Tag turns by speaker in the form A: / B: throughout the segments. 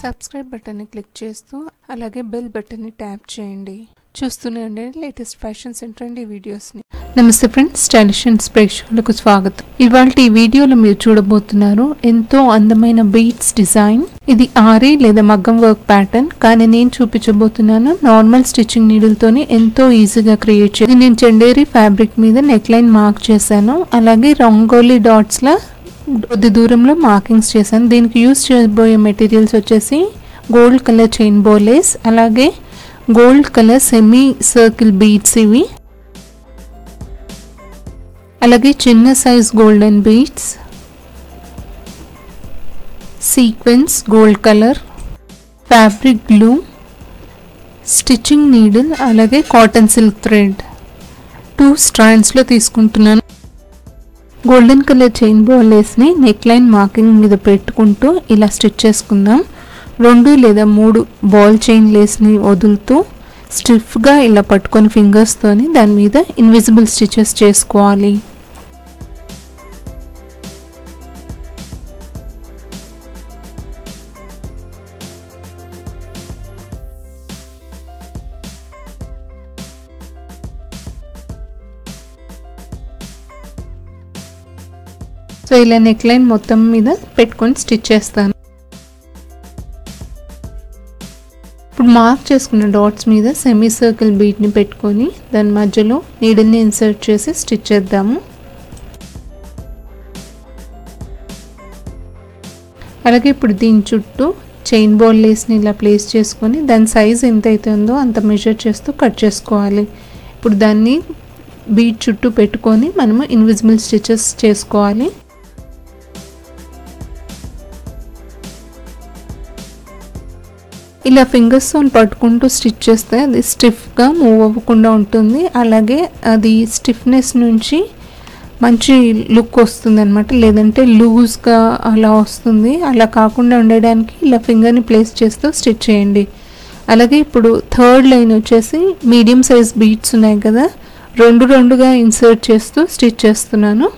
A: Subscribe బటన్ని click చేస్తూ అలాగే బెల్ బటన్ని ట్యాప్ చేయండి. చూస్తూనే ఉండండి లేటెస్ట్ ఫ్యాషన్స్ అండ్ ట్రెండీ వీడియోస్ని. నమస్తే ఫ్రెండ్స్, స్టైలిష్ అండ్ ప్రేక్షకులకు స్వాగతం. ఇవాళ ఈ వీడియోలో మీరు చూడబోతున్నారు ఎంతో అందమైన బీడ్స్ డిజైన్. ఇది ఆరీ లేదా మగ్గం వర్క్ ప్యాటర్న్, కానీ నేను చూపించబోతున్నాను నార్మల్ స్టిచ్చింగ్ నీడిల్ తోని ఎంతో ఈజీగా క్రియేట్ చేయాలి. నేను చందేరి ఫ్యాబ్రిక్ మీద నెక్ లైన్ మార్క్ చేశాను, అలాగే రంగోలీ డాట్స్ లా కొద్ది దూరంలో మార్కింగ్స్ చేశాను. దీనికి యూజ్ చేయబోయే మెటీరియల్స్ వచ్చేసి గోల్డ్ కలర్ చైన్ బోలేస్, అలాగే gold colour semi circle beads ఇవి, అలాగే చిన్న size golden beads, sequins gold colour, fabric glue, stitching needle, అలాగే కాటన్ సిల్క్ థ్రెడ్ 2 స్ట్రాండ్స్లో తీసుకుంటున్నాను. గోల్డెన్ కలర్ చైన్ బోలేస్ని నెక్ లైన్ మార్కింగ్ మీద పెట్టుకుంటూ ఇలా స్టిచ్ చేసుకుందాం. 2 లేదా 3 బాల్ చైన్ లేస్ని వదులుతూ స్టిఫ్గా ఇలా పట్టుకొని ఫింగర్స్తోని దాని మీద ఇన్విజిబుల్ స్టిచెస్ చేసుకోవాలి. సో ఇలా నెక్ లైన్ మొత్తం మీద పెట్టుకొని స్టిచ్ చేస్తాను. ఇప్పుడు మార్క్ చేసుకున్న డాట్స్ మీద సెమీ సర్కిల్ బీడ్ని పెట్టుకొని దాని మధ్యలో నీడిల్ని ఇన్సర్ట్ చేసి స్టిచ్ చేద్దాము. అలాగే ఇప్పుడు దీని చుట్టూ చైన్ బాల్ లేస్ని ఇలా ప్లేస్ చేసుకొని దాని సైజ్ ఎంత అయితే ఉందో అంత మెజర్ చేస్తూ కట్ చేసుకోవాలి. ఇప్పుడు దాన్ని బీడ్ చుట్టూ పెట్టుకొని మనము ఇన్విజిబుల్ స్టిచెస్ చేసుకోవాలి. ఇలా ఫింగర్స్తో పట్టుకుంటూ స్టిచ్ చేస్తే అది స్టిఫ్గా మూవ్ అవ్వకుండా ఉంటుంది, అలాగే అది స్టిఫ్నెస్ నుంచి మంచి లుక్ వస్తుంది అనమాట. లేదంటే లూజ్గా అలా వస్తుంది. అలా కాకుండా ఉండడానికి ఇలా ఫింగర్ని ప్లేస్ చేస్తూ స్టిచ్ చేయండి. అలాగే ఇప్పుడు థర్డ్ లైన్ వచ్చేసి మీడియం సైజ్ బీడ్స్ ఉన్నాయి కదా, 2గా ఇన్సర్ట్ చేస్తూ స్టిచ్ చేస్తున్నాను.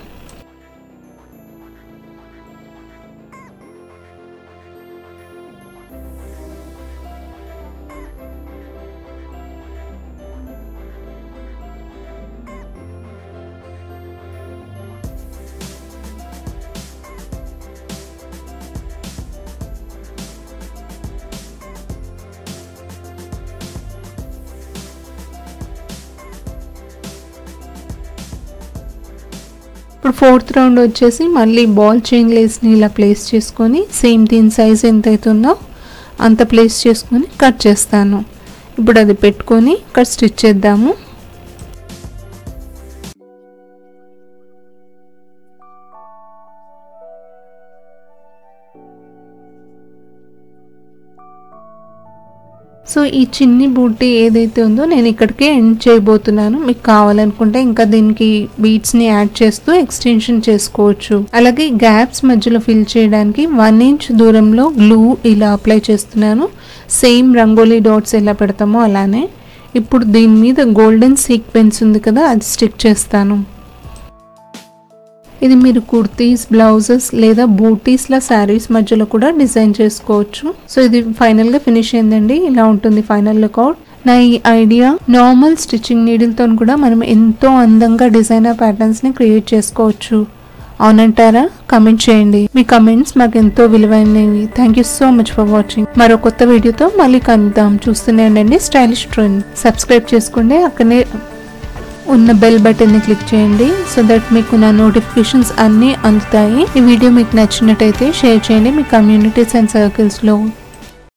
A: ఇప్పుడు 4th రౌండ్ వచ్చేసి మళ్ళీ బాల్ చైన్ లేస్ని ఇలా ప్లేస్ చేసుకొని సేమ్ దీని సైజ్ ఎంత అవుతుందో అంత ప్లేస్ చేసుకొని కట్ చేస్తాను. ఇప్పుడు అది పెట్టుకొని ఇక్కడ స్టిచ్ చేద్దాము. సో ఈ చిన్ని బూటీ ఏదైతే ఉందో నేను ఇక్కడికే ఎండ్ చేయబోతున్నాను. మీకు కావాలనుకుంటే ఇంకా దీనికి బీడ్స్ని యాడ్ చేస్తూ ఎక్స్టెన్షన్ చేసుకోవచ్చు. అలాగే గ్యాప్స్ మధ్యలో ఫిల్ చేయడానికి 1 ఇంచ్ దూరంలో గ్లూ ఇలా అప్లై చేస్తున్నాను. సేమ్ రంగోలీ డాట్స్ ఎలా పెడతామో అలానే. ఇప్పుడు దీని మీద గోల్డెన్ సీక్వెన్స్ ఉంది కదా, అది స్టిక్ చేస్తాను. ఇది మీరు కుర్తీస్, బ్లౌజెస్ లేదా బూటీస్ల శారీస్ మధ్యలో కూడా డిజైన్ చేసుకోవచ్చు. సో ఇది ఫైనల్గా ఫినిష్ అయిందండి. ఇలా ఉంటుంది ఫైనల్ లుక్అవుట్. నా ఈ ఐడియా నార్మల్ స్టిచ్చింగ్ నీడిల్తో కూడా మనం ఎంతో అందంగా డిజైనర్ ప్యాటర్న్స్ని క్రియేట్ చేసుకోవచ్చు. అవునంటారా? కమెంట్ చేయండి. మీ కమెంట్స్ మాకు ఎంతో విలువైనవి. Thank you so much for watching. మరో కొత్త వీడియోతో మళ్ళీ కలుద్దాం. చూస్తూనే ఉండండి స్టైలిష్ ట్రెండ్. సబ్స్క్రైబ్ చేసుకోండి, అక్కడనే ఉన్న బెల్ బటన్ని క్లిక్ చేయండి సో దట్ మీకు నా నోటిఫికేషన్స్ అన్నీ అందుతాయి. ఈ వీడియో మీకు నచ్చినట్టయితే షేర్ చేయండి మీ కమ్యూనిటీస్ అండ్ సర్కిల్స్లో.